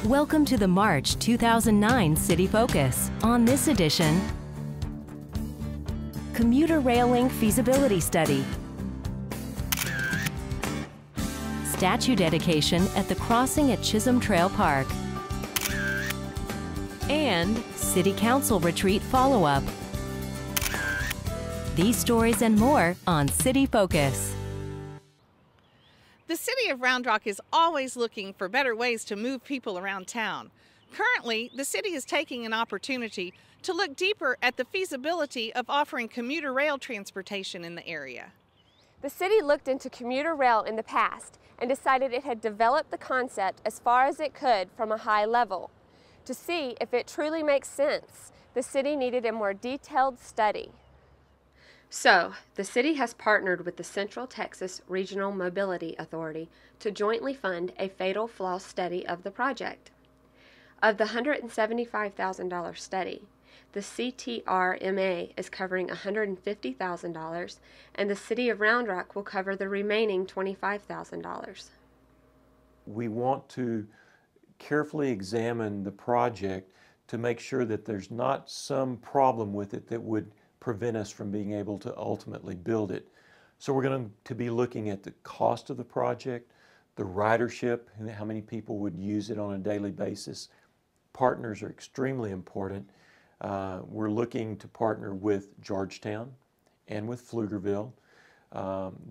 Welcome to the March 2009 City Focus. On this edition, Commuter Rail Link Feasibility Study, statue dedication at the crossing at Chisholm Trail Park, and City Council Retreat follow-up. These stories and more on City Focus. The city of Round Rock is always looking for better ways to move people around town. Currently, the city is taking an opportunity to look deeper at the feasibility of offering commuter rail transportation in the area. The city looked into commuter rail in the past and decided it had developed the concept as far as it could from a high level. To see if it truly makes sense, the city needed a more detailed study. So, the city has partnered with the Central Texas Regional Mobility Authority to jointly fund a fatal flaw study of the project. Of the $175,000 study, the CTRMA is covering $150,000 and the City of Round Rock will cover the remaining $25,000. We want to carefully examine the project to make sure that there's not some problem with it that would prevent us from being able to ultimately build it. So we're going to be looking at the cost of the project, the ridership, how many people would use it on a daily basis. Partners are extremely important. We're looking to partner with Georgetown and with Pflugerville.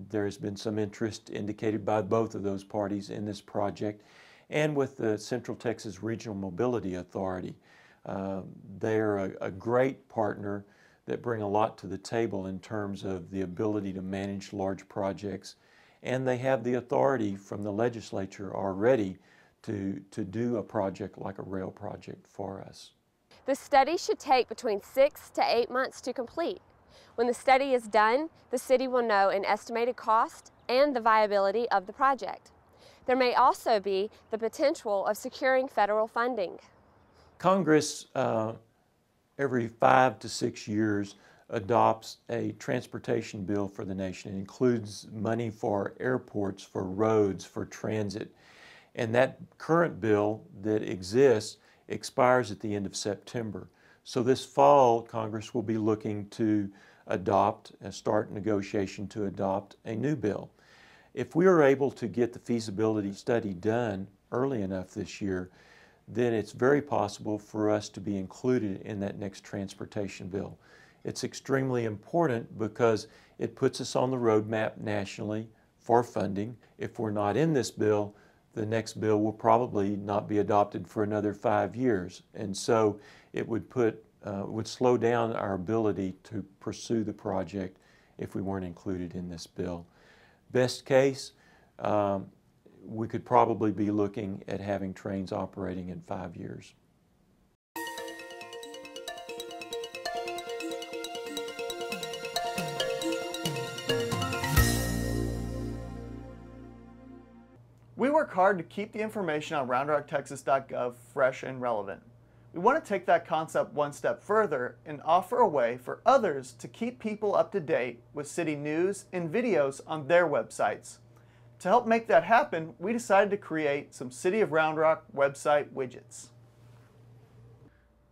There has been some interest indicated by both of those parties in this project, and with the Central Texas Regional Mobility Authority. They're a great partner that bring a lot to the table in terms of the ability to manage large projects, and they have the authority from the legislature already to do a project like a rail project for us. The study should take between 6 to 8 months to complete. When the study is done, the city will know an estimated cost and the viability of the project. There may also be the potential of securing federal funding. Congress, every 5 to 6 years, adopts a transportation bill for the nation. It includes money for airports, for roads, for transit. And that current bill that exists expires at the end of September. So this fall, Congress will be looking to adopt, start negotiation to adopt a new bill. If we are able to get the feasibility study done early enough this year, then it's very possible for us to be included in that next transportation bill. It's extremely important because it puts us on the roadmap nationally for funding. If we're not in this bill, the next bill will probably not be adopted for another 5 years. And so it would slow down our ability to pursue the project if we weren't included in this bill. Best case, we could probably be looking at having trains operating in 5 years. We work hard to keep the information on roundrocktexas.gov fresh and relevant. We want to take that concept one step further and offer a way for others to keep people up to date with city news and videos on their websites. To help make that happen, we decided to create some City of Round Rock website widgets.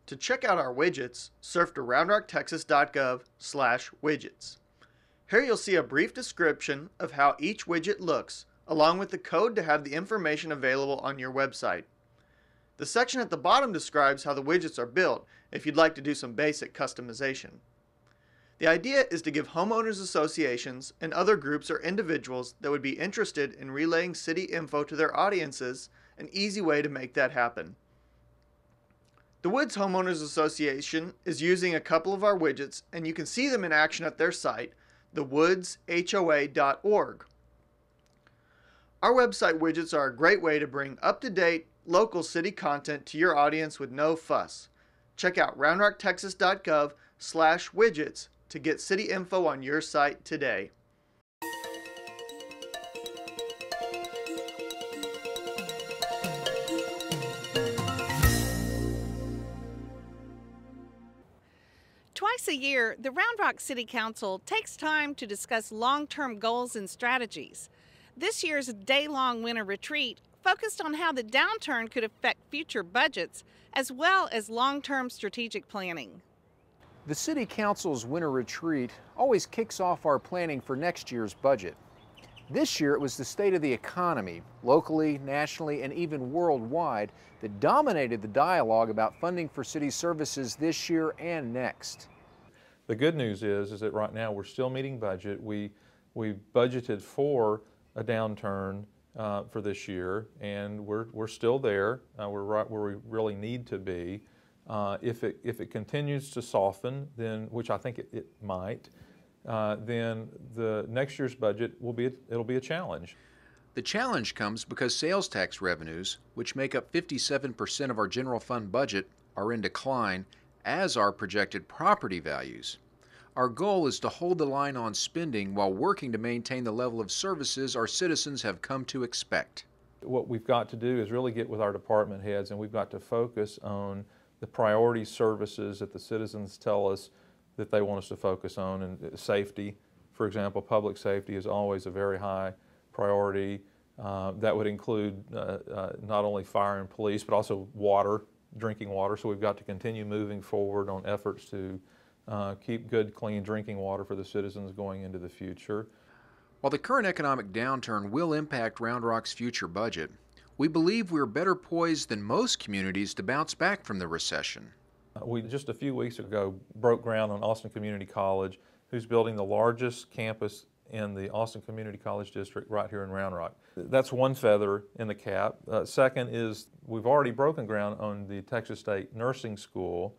To check out our widgets, surf to roundrocktexas.gov/widgets. Here you'll see a brief description of how each widget looks, along with the code to have the information available on your website. The section at the bottom describes how the widgets are built if you'd like to do some basic customization. The idea is to give homeowners associations and other groups or individuals that would be interested in relaying city info to their audiences an easy way to make that happen. The Woods Homeowners Association is using a couple of our widgets, and you can see them in action at their site, thewoodshoa.org. Our website widgets are a great way to bring up-to-date local city content to your audience with no fuss. Check out roundrocktexas.gov/widgets to get city info on your site today. Twice a year, the Round Rock City Council takes time to discuss long-term goals and strategies. This year's day-long winter retreat focused on how the downturn could affect future budgets, as well as long-term strategic planning. The City Council's winter retreat always kicks off our planning for next year's budget. This year it was the state of the economy, locally, nationally, and even worldwide, that dominated the dialogue about funding for city services this year and next. The good news is that right now we're still meeting budget. We budgeted for a downturn for this year, and we're still there. We're right where we really need to be. If it continues to soften, then, which I think it might, then the next year's budget it'll be a challenge. The challenge comes because sales tax revenues, which make up 57% of our general fund budget, are in decline, as are projected property values. Our goal is to hold the line on spending while working to maintain the level of services our citizens have come to expect. What we've got to do is really get with our department heads, and we've got to focus on the priority services that the citizens tell us that they want us to focus on. And safety, for example, public safety is always a very high priority. That would include not only fire and police, but also water, drinking water. So we've got to continue moving forward on efforts to keep good, clean drinking water for the citizens going into the future. While the current economic downturn will impact Round Rock's future budget, we believe we're better poised than most communities to bounce back from the recession. We just a few weeks ago broke ground on Austin Community College, who's building the largest campus in the Austin Community College District right here in Round Rock. That's one feather in the cap. Second is we've already broken ground on the Texas State Nursing School.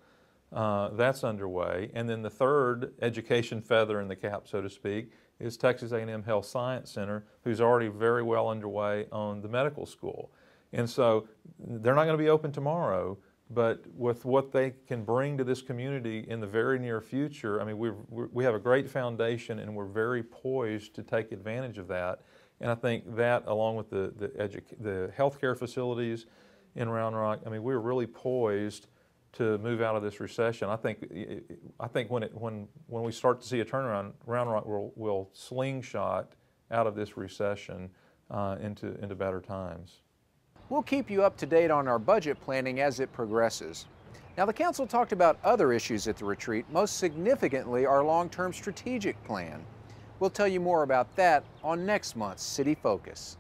That's underway. And then the third education feather in the cap, so to speak, is Texas A&M Health Science Center, who's already very well underway on the medical school. And so they're not going to be open tomorrow, but with what they can bring to this community in the very near future, I mean, we have a great foundation, and we're very poised to take advantage of that. And I think that, along with the healthcare facilities in Round Rock, I mean, we're really poised to move out of this recession. I think when we start to see a turnaround, Round Rock will slingshot out of this recession into better times. We'll keep you up to date on our budget planning as it progresses. Now, the Council talked about other issues at the retreat, most significantly our long-term strategic plan. We'll tell you more about that on next month's City Focus.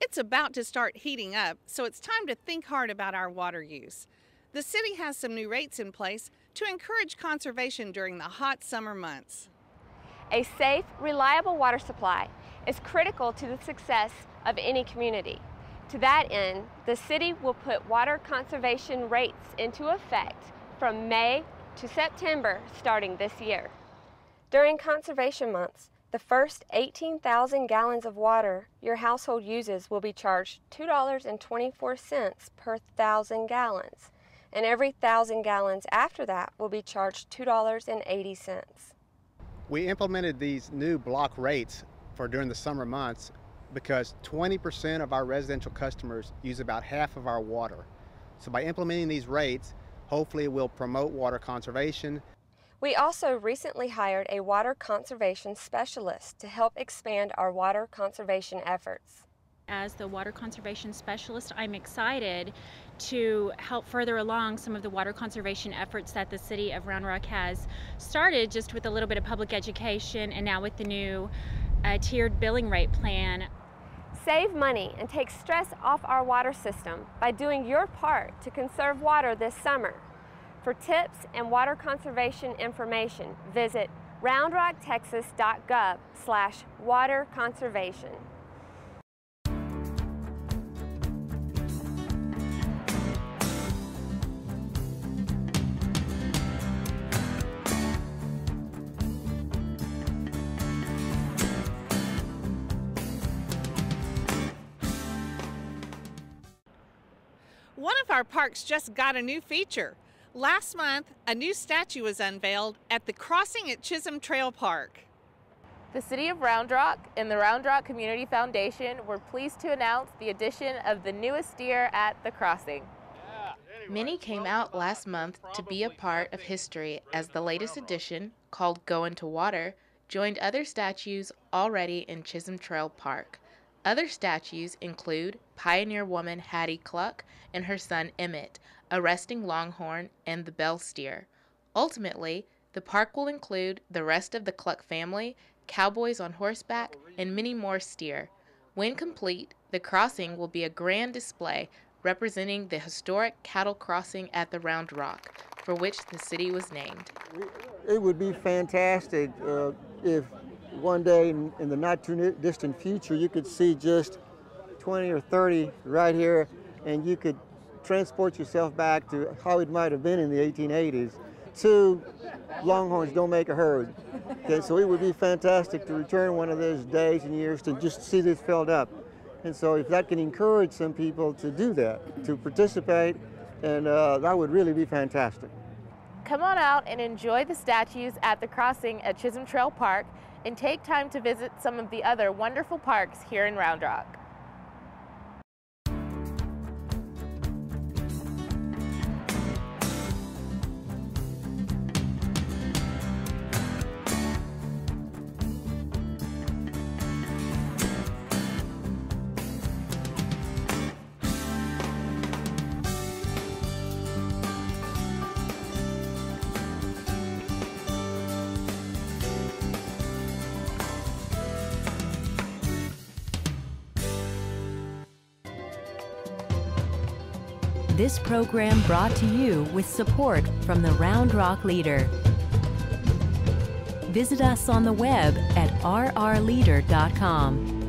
It's about to start heating up, so it's time to think hard about our water use. The city has some new rates in place to encourage conservation during the hot summer months. A safe, reliable water supply is critical to the success of any community. To that end, the city will put water conservation rates into effect from May to September starting this year. During conservation months, the first 18,000 gallons of water your household uses will be charged $2.24 per 1,000 gallons, and every 1,000 gallons after that will be charged $2.80. We implemented these new block rates for during the summer months because 20% of our residential customers use about half of our water. So by implementing these rates, hopefully it will promote water conservation. We also recently hired a water conservation specialist to help expand our water conservation efforts. As the water conservation specialist, I'm excited to help further along some of the water conservation efforts that the city of Round Rock has started, just with a little bit of public education and now with the new tiered billing rate plan. Save money and take stress off our water system by doing your part to conserve water this summer. For tips and water conservation information, visit roundrocktexas.gov/waterconservation. of our parks just got a new feature. Last month, a new statue was unveiled at the Crossing at Chisholm Trail Park. The City of Round Rock and the Round Rock Community Foundation were pleased to announce the addition of the newest steer at the crossing. Many came out last month to be a part of history as the latest addition, called Go Into Water, joined other statues already in Chisholm Trail Park. Other statues include pioneer woman Hattie Cluck and her son Emmett, a resting longhorn, and the bell steer. Ultimately, the park will include the rest of the Cluck family, cowboys on horseback, and many more steer. When complete, the crossing will be a grand display representing the historic cattle crossing at the Round Rock, for which the city was named. It would be fantastic if one day in the not too distant future you could see just 20 or 30 right here, and you could transport yourself back to how it might have been in the 1880s. Two longhorns don't make a herd. Okay, so it would be fantastic to return one of those days and years to just see this filled up. And so if that can encourage some people to do that, to participate, and that would really be fantastic. Come on out and enjoy the statues at the crossing at Chisholm Trail Park, and take time to visit some of the other wonderful parks here in Round Rock. This program brought to you with support from the Round Rock Leader. Visit us on the web at rrleader.com.